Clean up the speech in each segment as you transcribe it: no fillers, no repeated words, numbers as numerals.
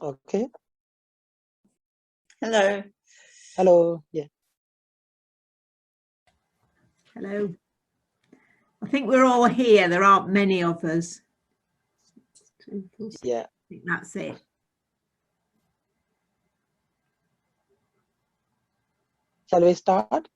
Okay. Hello. Hello. Yeah. Hello. I think we're all here. There aren't many of us. Yeah. I think that's it. Shall we start?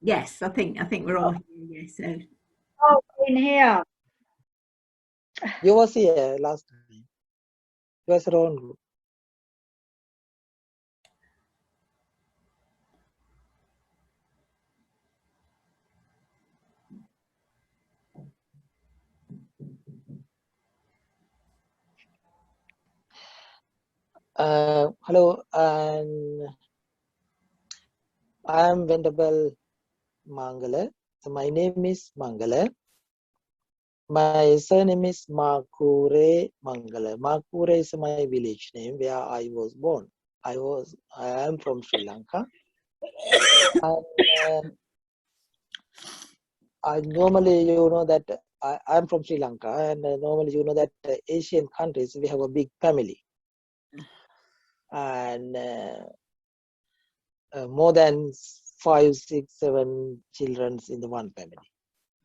Yes, I think we're all here. Yes. So. Oh, in here. You was here last time. You was wrong. Hello, and I am Venerable Mangala. So my name is Mangala. My surname is Makure Mangala. Makure is my village name where I was born. I am from Sri Lanka. And I normally, you know that I'm from Sri Lanka, and normally, you know that Asian countries, we have a big family. And more than 5, 6, 7 children in the one family.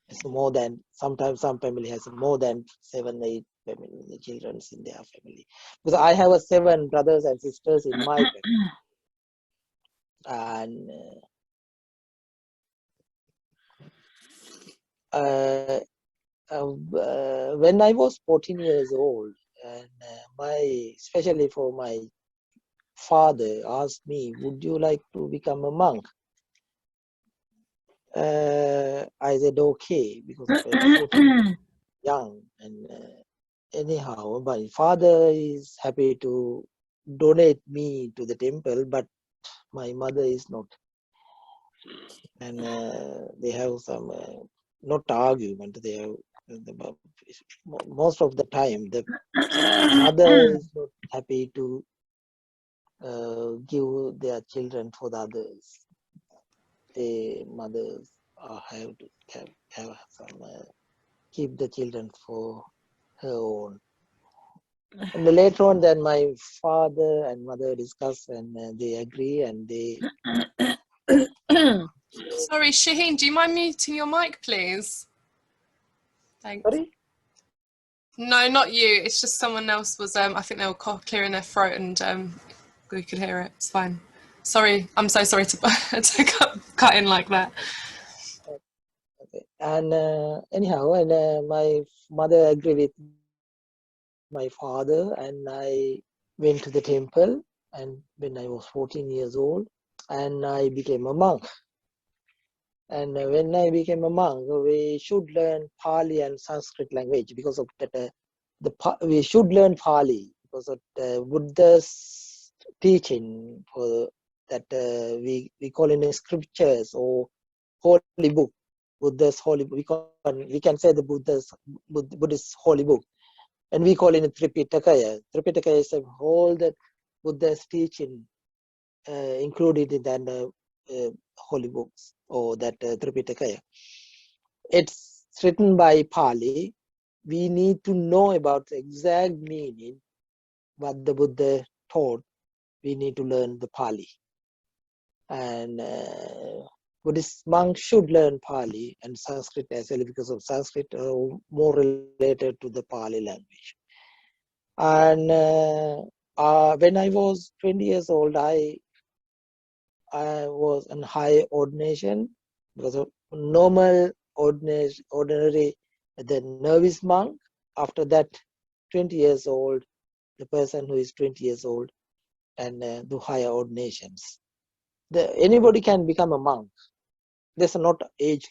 It's more than, sometimes some family has more than 7, 8 family, children in their family. Because I have 7 brothers and sisters in my family. And when I was 14 years old, and especially for my father asked me, would you like to become a monk? I said okay, because I was 14 young. And anyhow, my father is happy to donate me to the temple, but my mother is not. And they have some not argument. They have most of the time the mother is not happy to give their children for the others. The mothers have to have some keep the children for her own. And later on, then my father and mother discuss, and they agree, and they. Sorry, Shaheen, do you mind muting your mic, please? Thanks. Sorry? No, not you. It's just someone else was. I think they were clearing their throat, and we could hear it. It's fine. Sorry, I'm so sorry to cut in like that. Okay. And anyhow, and my mother agreed with my father, and I went to the temple. And when I was 14 years old, and I became a monk. And when I became a monk, we should learn Pali and Sanskrit language because of that. We should learn Pali because of the Buddha's teaching for that we call in the scriptures or holy book. Buddha's holy book. We can say the Buddhist holy book, and we call it Tripitaka. Tripitaka is all that Buddha's teaching included in that holy books or that Tripitaka. It's written by Pali. We need to know about the exact meaning what the Buddha taught. We need to learn the Pali, and Buddhist monks should learn Pali and Sanskrit as well, because of Sanskrit more related to the Pali language. And when I was 20 years old, I was in high ordination, because of normal ordinary the novice monk. After that, 20 years old, the person who is 20 years old, and do higher ordinations. Anybody can become a monk. There's not age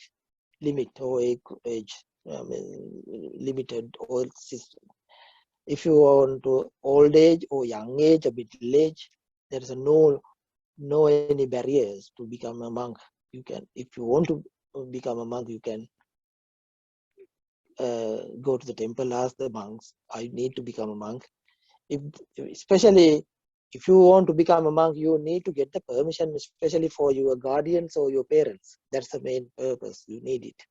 limit or age limited old system. If you want to old age or young age or middle age, there is no any barriers to become a monk. You can, if you want to become a monk, you can go to the temple, ask the monks, I need to become a monk. Especially if you want to become a monk, you need to get the permission, especially for your guardians or your parents. That's the main purpose. You need it.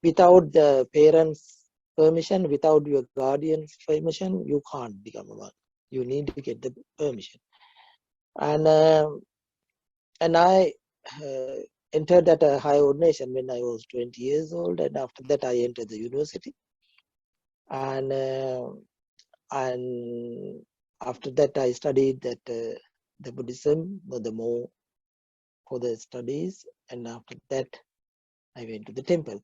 Without the parents' permission, without your guardian's permission, you can't become a monk. You need to get the permission. And I entered at a higher ordination when I was 20 years old, and after that I entered the university. And after that I studied that the Buddhism, the more for the studies, and after that I went to the temple.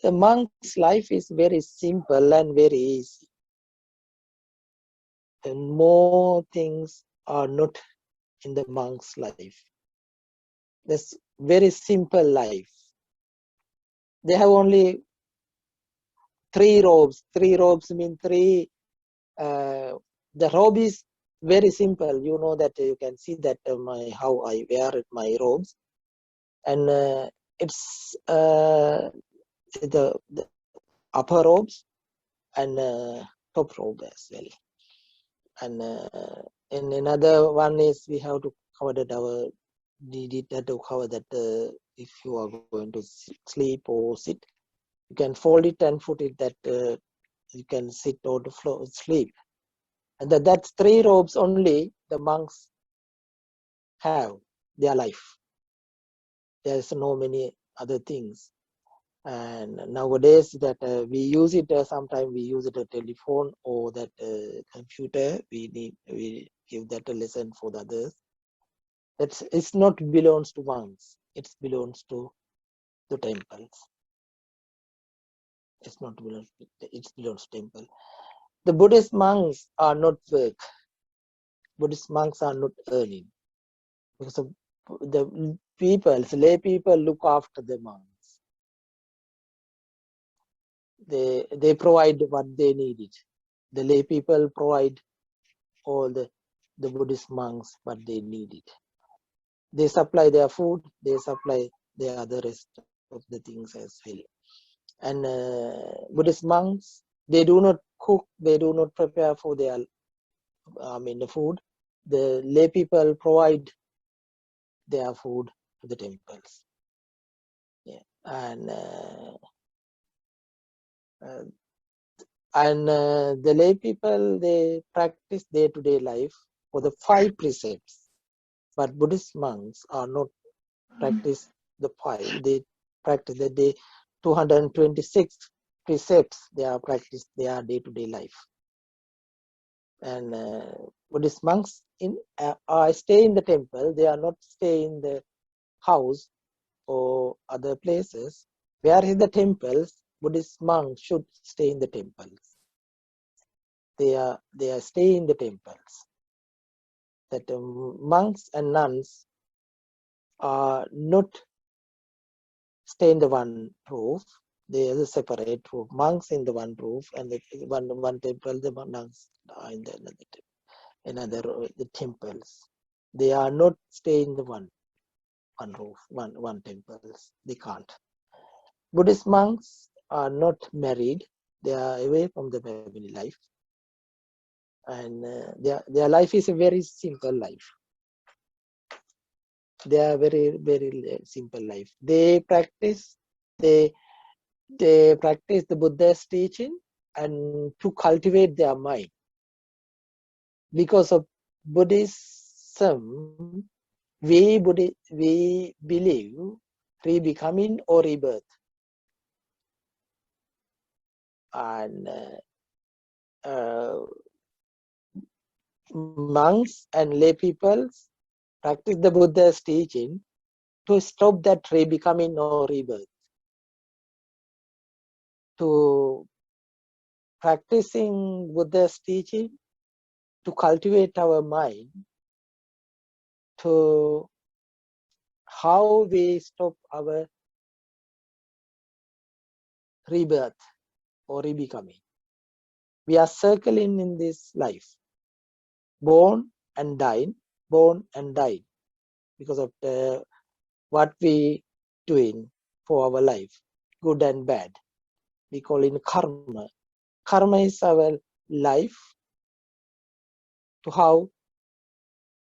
The monk's life is very simple and very easy. And more things are not in the monk's life. That's very simple life. They have only 3 robes. 3 robes mean 3. The robe is very simple. You know that you can see that how I wear my robes, and it's the upper robes and top robe as well. And another one is we have to cover that our needed to cover that if you are going to sleep or sit, you can fold it and put it that you can sit or the floor sleep. And that's 3 robes only the monks have their life. There's no many other things. And nowadays that we use it, sometimes we use it a telephone or that computer. We give that a lesson for the others. It's not belongs to monks. It belongs to the temples. It's not belongs. It belongs to temple. The Buddhist monks are not work. Buddhist monks are not earning, because of the lay people look after the monks. They provide what they needed. The lay people provide all the Buddhist monks what they needed. They supply their food, they supply the other rest of the things as well. And Buddhist monks, they do not cook, they do not prepare for their the food. The lay people provide their food to the temples. Yeah. And the lay people, they practice day-to-day life for the 5 precepts, but Buddhist monks are not practice the 5. They practice the day 226 precepts. They are practice their day-to-day life. And Buddhist monks stay in the temple. They are not stay in the house or other places. Where is the temples? Buddhist monks should stay in the temples. They are stay in the temples. That monks and nuns are not stay in the one roof. They are separate roof. Monks in the one roof, and the one temple. The nuns are in the another the temples. They are not stay in the one roof, one temples. They can't. Buddhist monks are not married. They are away from the family life, and their life is a very simple life. They are very, very simple life. They practice the Buddha's teaching and to cultivate their mind. Because of Buddhism, we believe rebecoming or rebirth. And monks and lay people practice the Buddha's teaching to stop that rebecoming or rebirth. To practicing Buddha's teaching to cultivate our mind to how we stop our rebirth or rebecoming. We are circling in this life, born and died, because of what we doing for our life, good and bad. We call it karma. Karma is our life to how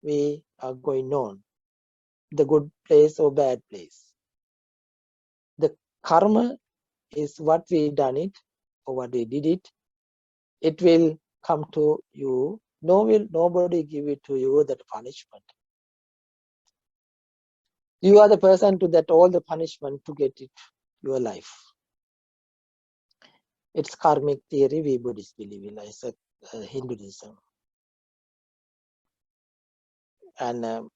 we are going on, the good place or bad place. The karma is what we done it or what we did it. It will come to you Nobody give it to you that punishment. You are the person to that all the punishment to get it your life. It's karmic theory we Buddhists believe in, it's Hinduism. And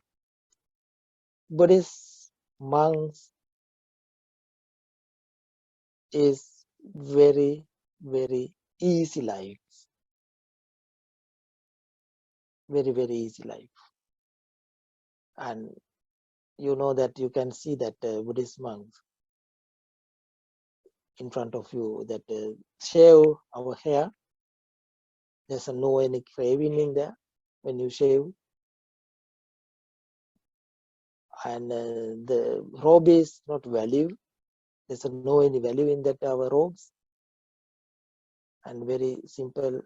Buddhist monks is very, very easy life. Very, very easy life. And you know that you can see that Buddhist monks in front of you that shave our hair. There's no any craving in there when you shave. And the robe is not value. There's no any value in that our robes. And very simple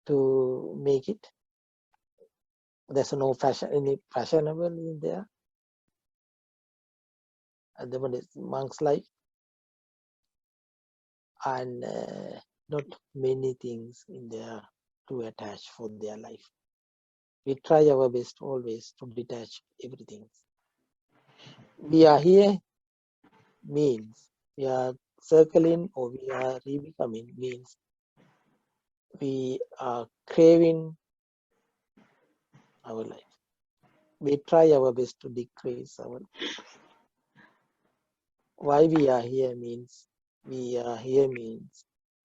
to make it. There's no fashion, any fashionable in there. And the Buddhist monk's life. And not many things in there to attach for their life. We try our best always to detach everything. We are here means we are circling or we are rebecoming means we are craving our life. We try our best to decrease our life. Why we are here means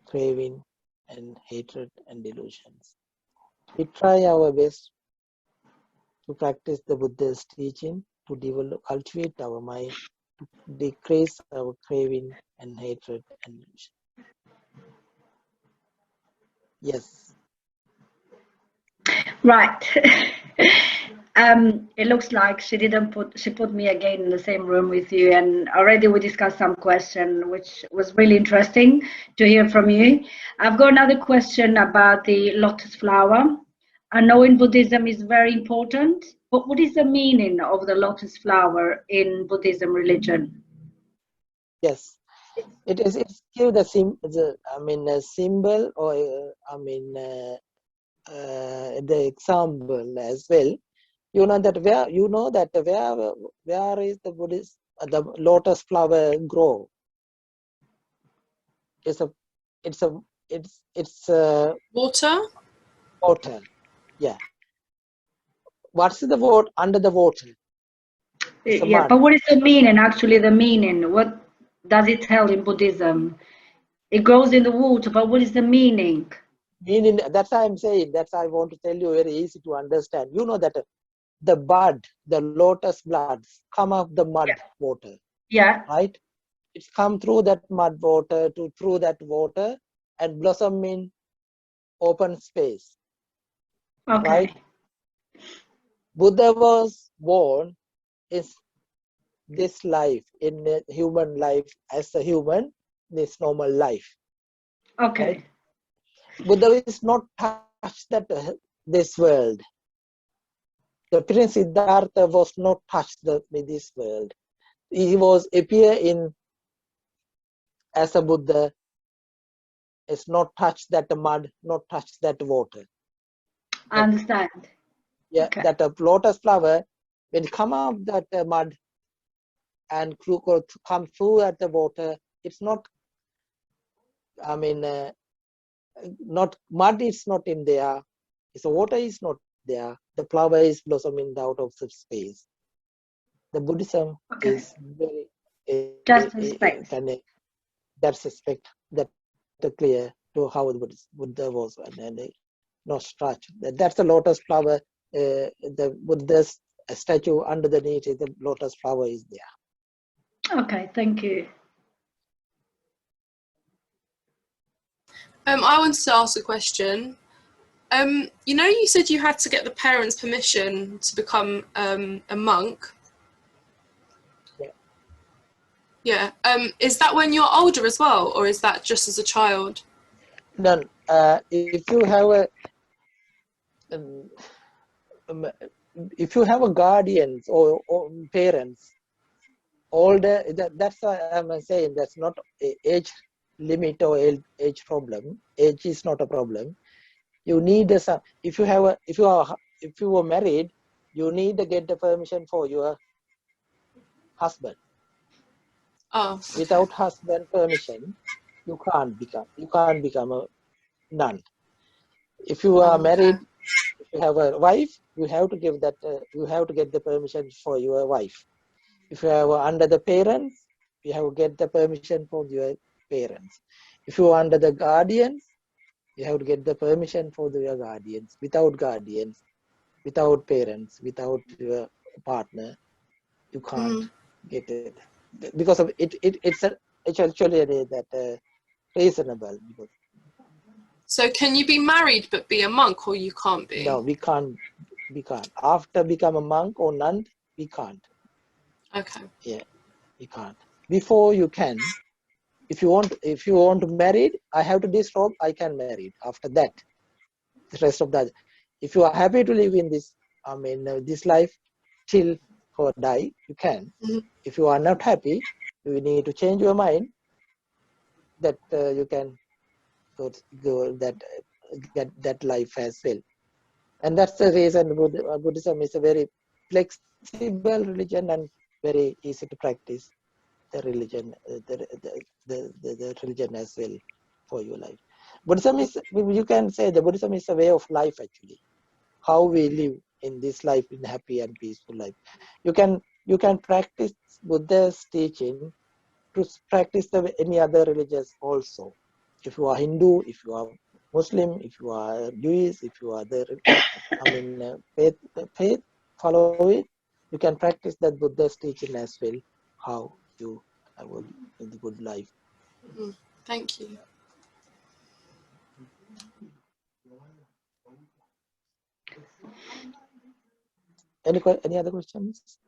craving and hatred and delusions. We try our best to practice the Buddha's teaching, to develop, cultivate our mind, to decrease our craving and hatred and delusion. Yes. Right. It looks like she put me again in the same room with you, and already we discussed some question which was really interesting to hear from you. I've got another question about the lotus flower. I know in Buddhism is very important, but what is the meaning of the lotus flower in Buddhism religion? Yes, it's give the symbol or the example as well. You know that where is the Buddhist the lotus flower grow? It's Water? water. Yeah. What's the water under the water? It's Yeah, mud. but what is the meaning, actually the meaning? What does it tell in Buddhism? It grows in the water, but what is the meaning? Meaning, that's why I'm saying, that's why I want to tell you very easy to understand. You know that the bud, the lotus bloods come up the mud water. Yeah. Right? It's come through that mud water through that water and blossom in open space. Okay. Right? Buddha was born is this life in a human life as a human, this normal life. Okay. Right? Buddha is not touched this world. The Prince Siddhartha was not touched with this world. He was appear in as a Buddha. It's not touched that mud, not touched that water. I understand. Yeah, Okay. that lotus flower, when it come out that mud and come through at the water, it's not. Not mud is not in there. The water is not there. The flower is blossoming out of the space. The Buddhism is very Just respect. That's respect that clear to how the Buddha was and not structure. That's the lotus flower. The Buddha's statue underneath the lotus flower is there. Okay, thank you. I wanted to ask a question. You know, you said you had to get the parents' permission to become a monk. Yeah. Is that when you're older as well, or is that just as a child? Then, if you have a guardians or parents older, that's why I'm saying that's not age limit or age problem. Age is not a problem. You need a son. If you were married, you need to get the permission for your husband. Oh, okay. Without husband permission, you can't become a nun. If you are married, if you have a wife, you have to give that. You have to get the permission for your wife. If you are under the parents, you have to get the permission from your parents. If you are under the guardians, you have to get the permission for your guardians. Without guardians, without parents, without your partner, you can't get it. Because of it, it's actually that reasonable. Because So can you be married but be a monk, or you can't be? no, we can't. After become a monk or nun, we can't. Okay. Yeah, we can't. Before you can. If you want to marry, I have to this robe, I can marry. After that, the rest of that, if you are happy to live in this, this life till for die, you can. If you are not happy, you need to change your mind. That you can go that get that life as well. And that's the reason Buddhism is a very flexible religion and very easy to practice. The religion, the religion as well for your life. Buddhism is, you can say the Buddhism is a way of life actually. How we live in this life in happy and peaceful life. You can practice Buddha's teaching to practice any other religions also. If you are Hindu, if you are Muslim, if you are Jewish, if you are faith, follow it. You can practice that Buddha's teaching as well. How you have a good life. Thank you. Any other questions?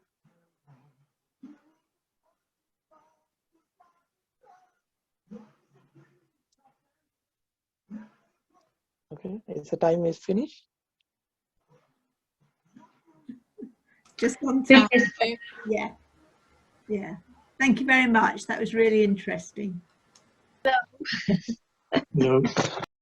Okay, the time is finished. Just one time. Thank Yeah. Yeah. Thank you very much. That was really interesting. No.